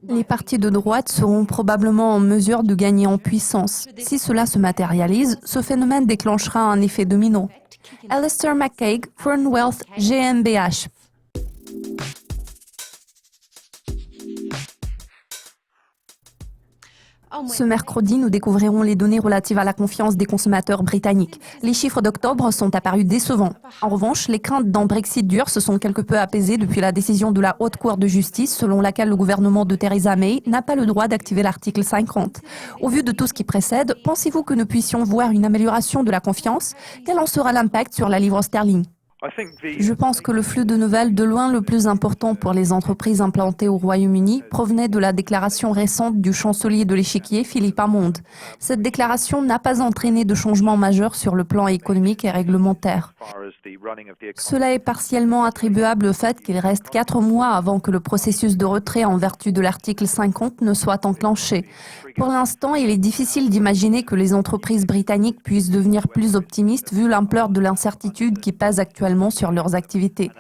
Les partis de droite seront probablement en mesure de gagner en puissance. Si cela se matérialise, ce phénomène déclenchera un effet domino. Alistair McCaig, Fernwealth GmbH. Ce mercredi, nous découvrirons les données relatives à la confiance des consommateurs britanniques. Les chiffres d'octobre sont apparus décevants. En revanche, les craintes d'un Brexit dur se sont quelque peu apaisées depuis la décision de la Haute Cour de justice selon laquelle le gouvernement de Theresa May n'a pas le droit d'activer l'article 50. Au vu de tout ce qui précède, pensez-vous que nous puissions voir une amélioration de la confiance? Quel en sera l'impact sur la livre sterling? Je pense que le flux de nouvelles de loin le plus important pour les entreprises implantées au Royaume-Uni provenait de la déclaration récente du chancelier de l'échiquier, Philippe Hammond. Cette déclaration n'a pas entraîné de changement majeur sur le plan économique et réglementaire. Cela est partiellement attribuable au fait qu'il reste 4 mois avant que le processus de retrait en vertu de l'article 50 ne soit enclenché. Pour l'instant, il est difficile d'imaginer que les entreprises britanniques puissent devenir plus optimistes vu l'ampleur de l'incertitude qui pèse actuellement sur leurs activités.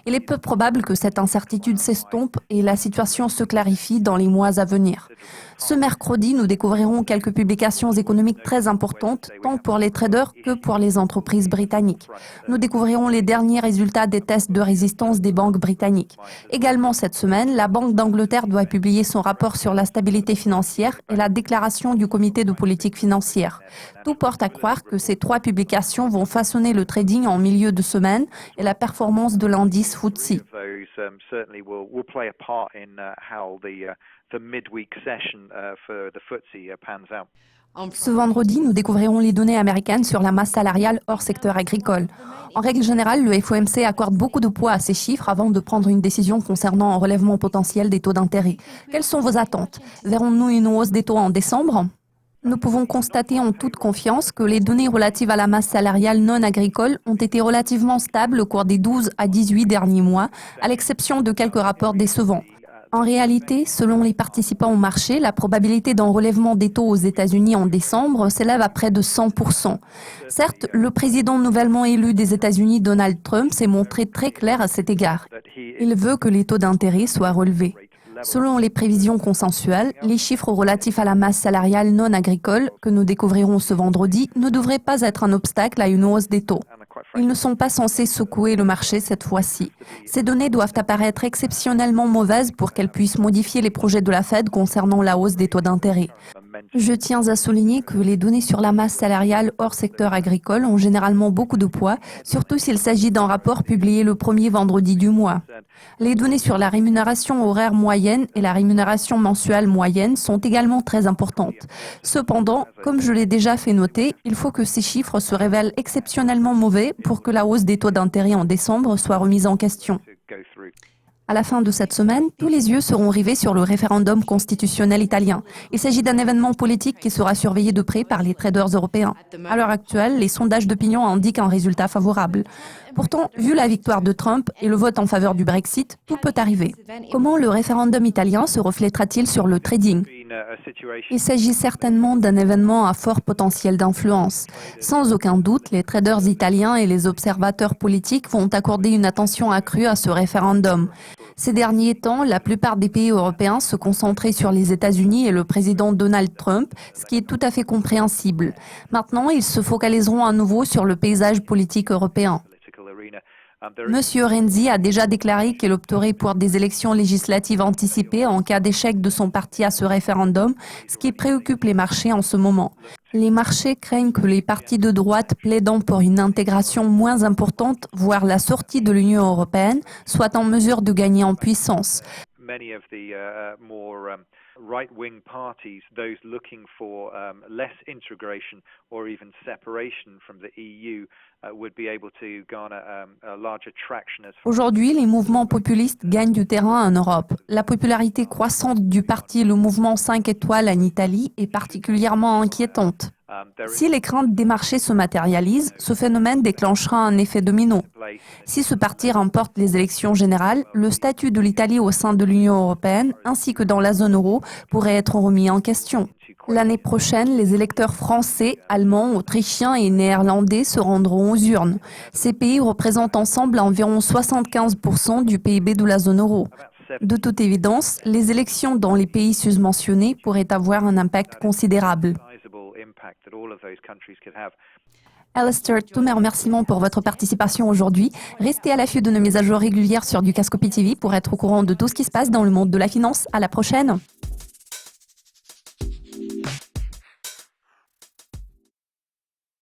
Il est peu probable que cette incertitude s'estompe et la situation se clarifie dans les mois à venir. Ce mercredi, nous découvrirons quelques publications économiques très importantes, tant pour les traders que pour les entreprises britanniques. Nous découvrirons les derniers résultats des tests de résistance des banques britanniques. Également cette semaine, la Banque d'Angleterre doit publier son rapport sur la stabilité financière et la déclaration du comité de politique financière. Tout porte à croire que ces 3 publications vont façonner le trading en milieu de semaine et la performance de l'indice FTSE. Ce vendredi, nous découvrirons les données américaines sur la masse salariale hors secteur agricole. En règle générale, le FOMC accorde beaucoup de poids à ces chiffres avant de prendre une décision concernant un relèvement potentiel des taux d'intérêt. Quelles sont vos attentes? Verrons-nous une hausse des taux en décembre? Nous pouvons constater en toute confiance que les données relatives à la masse salariale non agricole ont été relativement stables au cours des 12 à 18 derniers mois, à l'exception de quelques rapports décevants. En réalité, selon les participants au marché, la probabilité d'un relèvement des taux aux États-Unis en décembre s'élève à près de 100%. Certes, le président nouvellement élu des États-Unis, Donald Trump, s'est montré très clair à cet égard. Il veut que les taux d'intérêt soient relevés. Selon les prévisions consensuelles, les chiffres relatifs à la masse salariale non agricole que nous découvrirons ce vendredi ne devraient pas être un obstacle à une hausse des taux. Ils ne sont pas censés secouer le marché cette fois-ci. Ces données doivent apparaître exceptionnellement mauvaises pour qu'elles puissent modifier les projets de la Fed concernant la hausse des taux d'intérêt. Je tiens à souligner que les données sur la masse salariale hors secteur agricole ont généralement beaucoup de poids, surtout s'il s'agit d'un rapport publié le premier vendredi du mois. Les données sur la rémunération horaire moyenne et la rémunération mensuelle moyenne sont également très importantes. Cependant, comme je l'ai déjà fait noter, il faut que ces chiffres se révèlent exceptionnellement mauvais pour que la hausse des taux d'intérêt en décembre soit remise en question. À la fin de cette semaine, tous les yeux seront rivés sur le référendum constitutionnel italien. Il s'agit d'un événement politique qui sera surveillé de près par les traders européens. À l'heure actuelle, les sondages d'opinion indiquent un résultat favorable. Pourtant, vu la victoire de Trump et le vote en faveur du Brexit, tout peut arriver. Comment le référendum italien se reflètera-t-il sur le trading? Il s'agit certainement d'un événement à fort potentiel d'influence. Sans aucun doute, les traders italiens et les observateurs politiques vont accorder une attention accrue à ce référendum. Ces derniers temps, la plupart des pays européens se concentraient sur les États-Unis et le président Donald Trump, ce qui est tout à fait compréhensible. Maintenant, ils se focaliseront à nouveau sur le paysage politique européen. Monsieur Renzi a déjà déclaré qu'il opterait pour des élections législatives anticipées en cas d'échec de son parti à ce référendum, ce qui préoccupe les marchés en ce moment. Les marchés craignent que les partis de droite plaidant pour une intégration moins importante, voire la sortie de l'Union européenne, soient en mesure de gagner en puissance. Right-wing parties, those looking for less integration or even separation from the EU, would be able to garner a larger traction. Aujourd'hui, les mouvements populistes gagnent du terrain en Europe. La popularité croissante du parti Le Mouvement 5 étoiles en Italie est particulièrement inquiétante. Si les craintes des marchés se matérialisent, ce phénomène déclenchera un effet domino. Si ce parti remporte les élections générales, le statut de l'Italie au sein de l'Union européenne, ainsi que dans la zone euro, pourrait être remis en question. L'année prochaine, les électeurs français, allemands, autrichiens et néerlandais se rendront aux urnes. Ces pays représentent ensemble environ 75% du PIB de la zone euro. De toute évidence, les élections dans les pays susmentionnés pourraient avoir un impact considérable. Alistair, tous mes remerciements pour votre participation aujourd'hui. Restez à l'affût de nos mises à jour régulières sur Dukascopy TV pour être au courant de tout ce qui se passe dans le monde de la finance. À la prochaine!